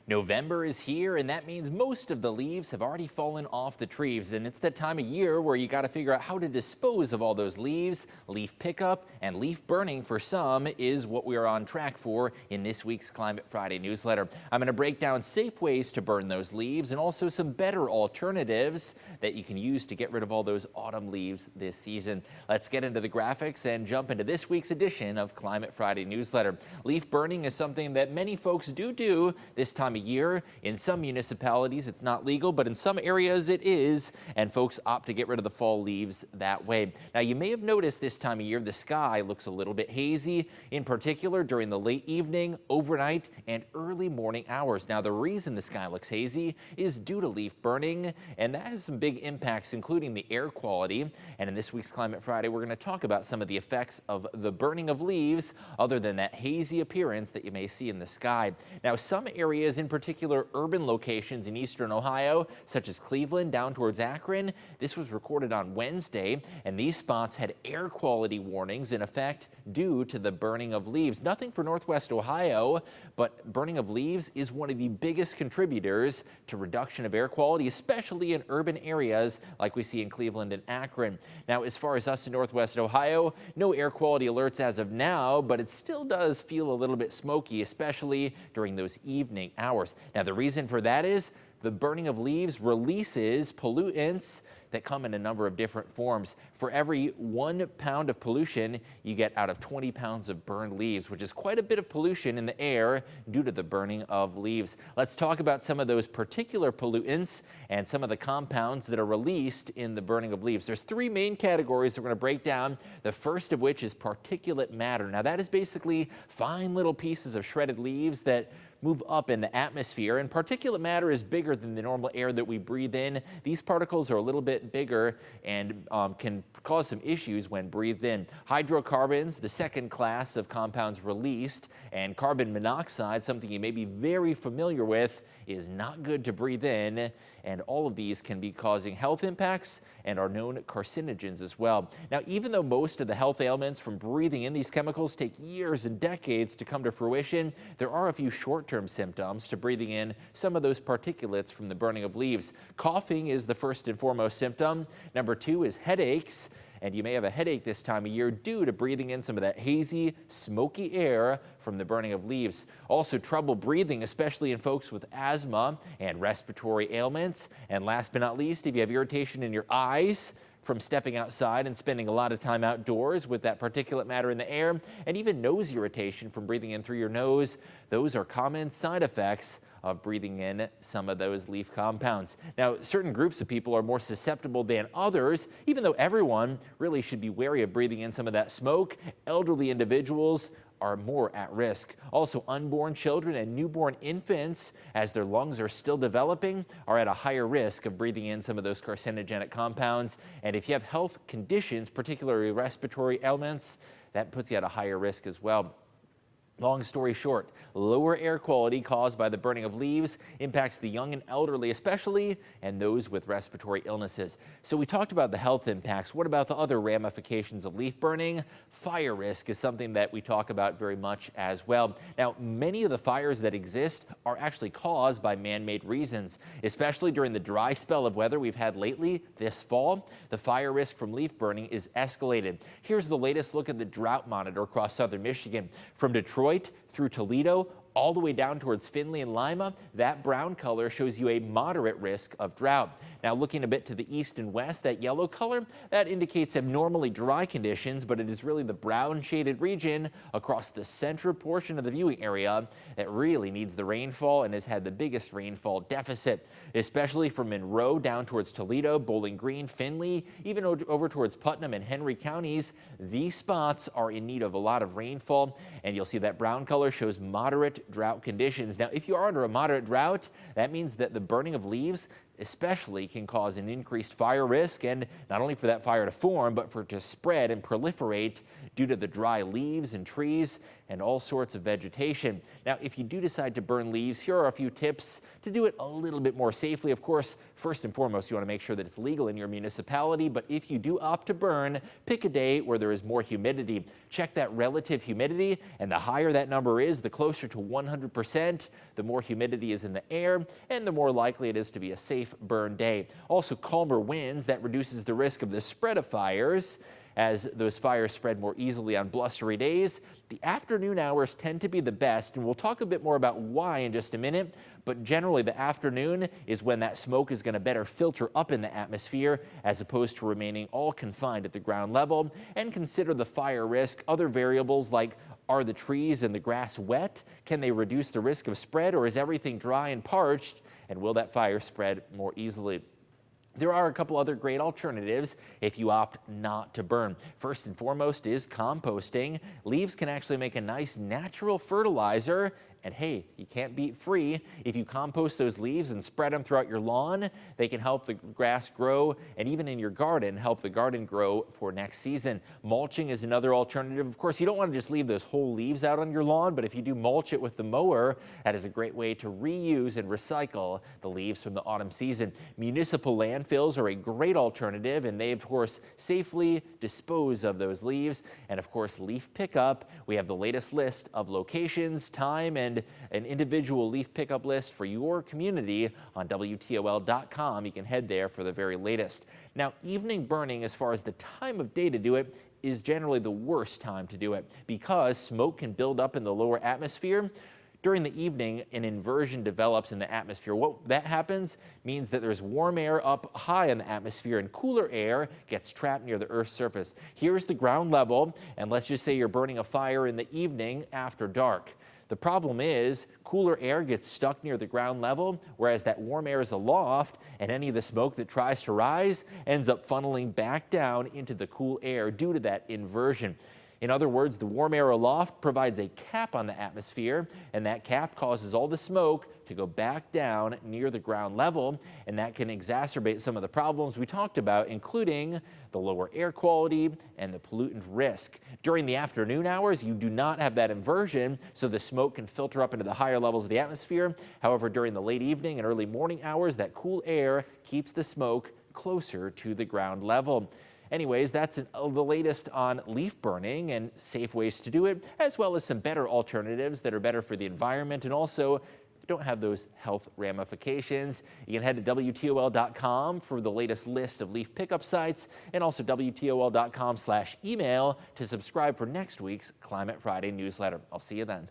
November is here, and that means most of the leaves have already fallen off the trees, and it's that time of year where you got to figure out how to dispose of all those leaves. Leaf pickup and leaf burning for some is what we are on track for in this week's Climate Friday newsletter. I'm going to break down safe ways to burn those leaves and also some better alternatives that you can use to get rid of all those autumn leaves this season. Let's get into the graphics and jump into this week's edition of Climate Friday newsletter. Leaf burning is something that many folks do this time of year. In some municipalities it's not legal, but in some areas it is, and folks opt to get rid of the fall leaves that way. Now, you may have noticed this time of year the sky looks a little bit hazy, in particular during the late evening, overnight, and early morning hours. Now, the reason the sky looks hazy is due to leaf burning, and that has some big impacts, including the air quality. And in this week's Climate Friday, we're going to talk about some of the effects of the burning of leaves other than that hazy appearance that you may see in the sky. Now, some areas, in particular urban locations in eastern Ohio, such as Cleveland down towards Akron, this was recorded on Wednesday, and these spots had air quality warnings in effect due to the burning of leaves. Nothing for northwest Ohio, but burning of leaves is one of the biggest contributors to reduction of air quality, especially in urban areas like we see in Cleveland and Akron. Now, as far as us in northwest Ohio, no air quality alerts as of now, but it still does feel a little bit smoky, especially during those evening hours. Now, the reason for that is the burning of leaves releases pollutants that come in a number of different forms. For every 1 pound of pollution, you get out of 20 pounds of burned leaves, which is quite a bit of pollution in the air due to the burning of leaves. Let's talk about some of those particular pollutants and some of the compounds that are released in the burning of leaves. There's three main categories that we're going to break down, the first of which is particulate matter. Now, that is basically fine little pieces of shredded leaves that move up in the atmosphere, and particulate matter is bigger than the normal air that we breathe in. These particles are a little bit bigger and can cause some issues when breathed in. Hydrocarbons, the second class of compounds released, and carbon monoxide, something you may be very familiar with, is not good to breathe in, and all of these can be causing health impacts and are known carcinogens as well. Now, even though most of the health ailments from breathing in these chemicals take years and decades to come to fruition, there are a few short-term symptoms to breathing in some of those particulates from the burning of leaves. Coughing is the first and foremost symptom. Number two is headaches. And you may have a headache this time of year due to breathing in some of that hazy, smoky air from the burning of leaves. Also, trouble breathing, especially in folks with asthma and respiratory ailments. And last but not least, if you have irritation in your eyes from stepping outside and spending a lot of time outdoors with that particulate matter in the air, and even nose irritation from breathing in through your nose, those are common side effects of breathing in some of those leaf compounds. Now, certain groups of people are more susceptible than others, even though everyone really should be wary of breathing in some of that smoke. Elderly individuals are more at risk. Also, unborn children and newborn infants, as their lungs are still developing, are at a higher risk of breathing in some of those carcinogenic compounds. And if you have health conditions, particularly respiratory ailments, that puts you at a higher risk as well. Long story short, lower air quality caused by the burning of leaves impacts the young and elderly especially, and those with respiratory illnesses. So we talked about the health impacts. What about the other ramifications of leaf burning? Fire risk is something that we talk about very much as well. Now, many of the fires that exist are actually caused by man-made reasons, especially during the dry spell of weather we've had lately this fall. The fire risk from leaf burning is escalated. Here's the latest look at the drought monitor across southern Michigan. From Detroit through Toledo, all the way down towards Findlay and Lima, that brown color shows you a moderate risk of drought. Now, looking a bit to the east and west, that yellow color, that indicates abnormally dry conditions, but it is really the brown shaded region across the central portion of the viewing area that really needs the rainfall and has had the biggest rainfall deficit, especially from Monroe down towards Toledo, Bowling Green, Findlay, even over towards Putnam and Henry counties. These spots are in need of a lot of rainfall, and you'll see that brown color shows moderate drought conditions. Now, if you are under a moderate drought, that means that the burning of leaves especially can cause an increased fire risk, and not only for that fire to form, but for it to spread and proliferate due to the dry leaves and trees and all sorts of vegetation. Now, if you do decide to burn leaves, here are a few tips to do it a little bit more safely. Of course, first and foremost, you want to make sure that it's legal in your municipality, but if you do opt to burn, pick a day where there is more humidity. Check that relative humidity, and the higher that number is, the closer to 100%, the more humidity is in the air, and the more likely it is to be a safe burn day. Also, calmer winds, that reduces the risk of the spread of fires, as those fires spread more easily on blustery days. The afternoon hours tend to be the best, and we'll talk a bit more about why in just a minute, but generally the afternoon is when that smoke is going to better filter up in the atmosphere as opposed to remaining all confined at the ground level. And consider the fire risk. Other variables like, are the trees and the grass wet? Can they reduce the risk of spread, or is everything dry and parched? And will that fire spread more easily? There are a couple other great alternatives if you opt not to burn. First and foremost is composting. Leaves can actually make a nice natural fertilizer. And hey, you can't beat free. If you compost those leaves and spread them throughout your lawn, they can help the grass grow, and even in your garden, help the garden grow for next season. Mulching is another alternative. Of course, you don't want to just leave those whole leaves out on your lawn, but if you do mulch it with the mower, that is a great way to reuse and recycle the leaves from the autumn season. Municipal landfills are a great alternative, and they, of course, safely dispose of those leaves. And of course, leaf pickup. We have the latest list of locations, time, and an individual leaf pickup list for your community on WTOL.com. You can head there for the very latest. Now, evening burning, as far as the time of day to do it, is generally the worst time to do it because smoke can build up in the lower atmosphere. During the evening, an inversion develops in the atmosphere. What that happens means that there's warm air up high in the atmosphere and cooler air gets trapped near the Earth's surface. Here's the ground level, and let's just say you're burning a fire in the evening after dark. The problem is cooler air gets stuck near the ground level, whereas that warm air is aloft, and any of the smoke that tries to rise ends up funneling back down into the cool air due to that inversion. In other words, the warm air aloft provides a cap on the atmosphere, and that cap causes all the smoke to go back down near the ground level, and that can exacerbate some of the problems we talked about, including the lower air quality and the pollutant risk. During the afternoon hours, you do not have that inversion, so the smoke can filter up into the higher levels of the atmosphere. However, during the late evening and early morning hours, that cool air keeps the smoke closer to the ground level. Anyways, that's the latest on leaf burning and safe ways to do it, as well as some better alternatives that are better for the environment and also don't have those health ramifications. You can head to WTOL.com for the latest list of leaf pickup sites, and also WTOL.com/email to subscribe for next week's Climate Friday newsletter. I'll see you then.